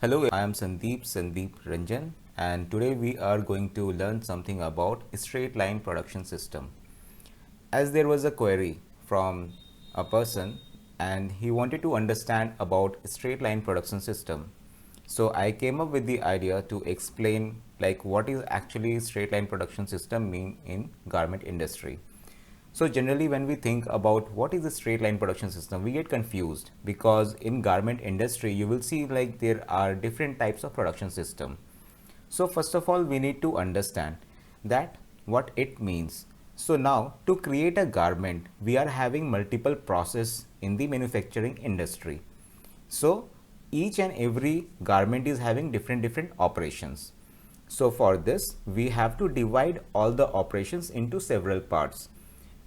Hello, I am Sandeep Ranjan, and today we are going to learn something about straight line production system. As there was a query from a person and he wanted to understand about straight line production system. So I came up with the idea to explain like what is actually straight line production system mean in garment industry. So generally when we think about what is a straight line production system, we get confused because in garment industry, you will see like there are different types of production system. So first of all, we need to understand that what it means. So now to create a garment, we are having multiple process in the manufacturing industry. So each and every garment is having different operations. So for this, we have to divide all the operations into several parts,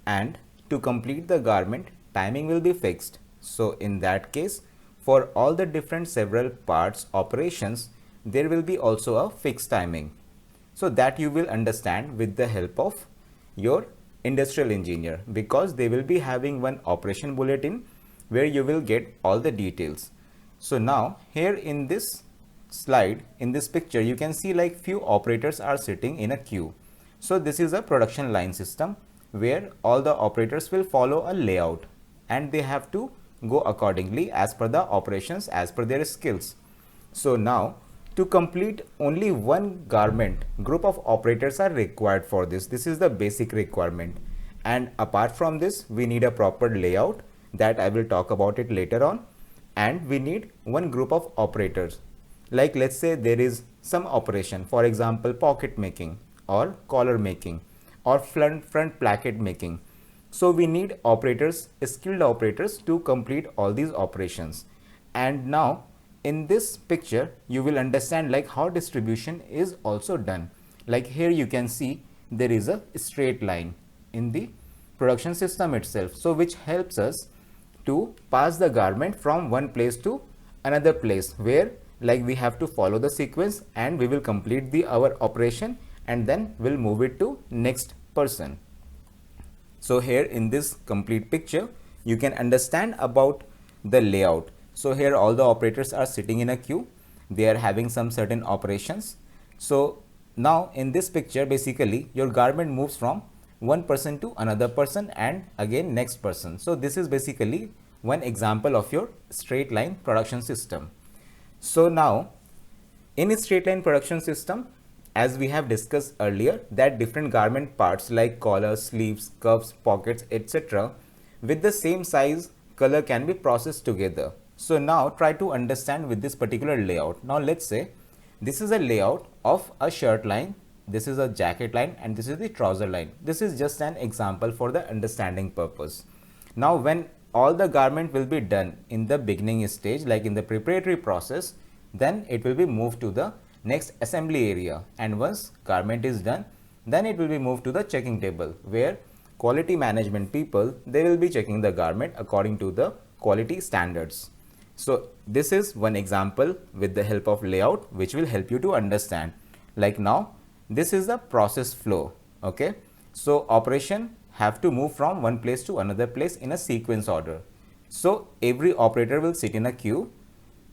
and to complete the garment, timing will be fixed. So in that case, for all the different several parts operations, there will be also a fixed timing. So that you will understand with the help of your industrial engineer, because they will be having one operation bulletin where you will get all the details. So now here in this slide, in this picture, you can see like few operators are sitting in a queue. So this is a production line system where all the operators will follow a layout and they have to go accordingly as per the operations, as per their skills. So now to complete only one garment, group of operators are required for this. This is the basic requirement. And apart from this, we need a proper layout that I will talk about it later on. And we need one group of operators. Like let's say there is some operation, for example, pocket making or collar making or front placket making. So we need operators, skilled operators to complete all these operations. And now in this picture, you will understand like how distribution is also done. Like here you can see there is a straight line in the production system itself. So which helps us to pass the garment from one place to another place, where like we have to follow the sequence and we will complete our operation and then we'll move it to next person. So here in this complete picture, you can understand about the layout. So here all the operators are sitting in a queue. They are having some certain operations. So now in this picture, basically your garment moves from one person to another person and again next person. So this is basically one example of your straight line production system. So now in a straight line production system, as we have discussed earlier, that different garment parts like collars, sleeves, cuffs, pockets, etc. with the same size, color can be processed together. So now try to understand with this particular layout. Now let's say this is a layout of a shirt line, this is a jacket line, and this is the trouser line. This is just an example for the understanding purpose. Now when all the garment will be done in the beginning stage, like in the preparatory process, then it will be moved to the next assembly area, and once garment is done, then it will be moved to the checking table, where quality management people, they will be checking the garment according to the quality standards. So this is one example with the help of layout, which will help you to understand. Like now this is the process flow. Okay, so operation have to move from one place to another place in a sequence order. So every operator will sit in a queue,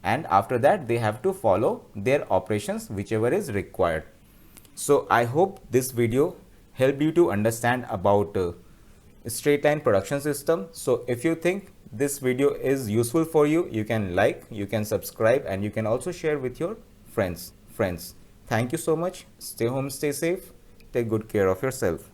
and after that they have to follow their operations whichever is required. So I hope this video helped you to understand about straight line production system. So if you think this video is useful for you, you can like, you can subscribe, and you can also share with your friends. Thank you so much. Stay home, stay safe, take good care of yourself.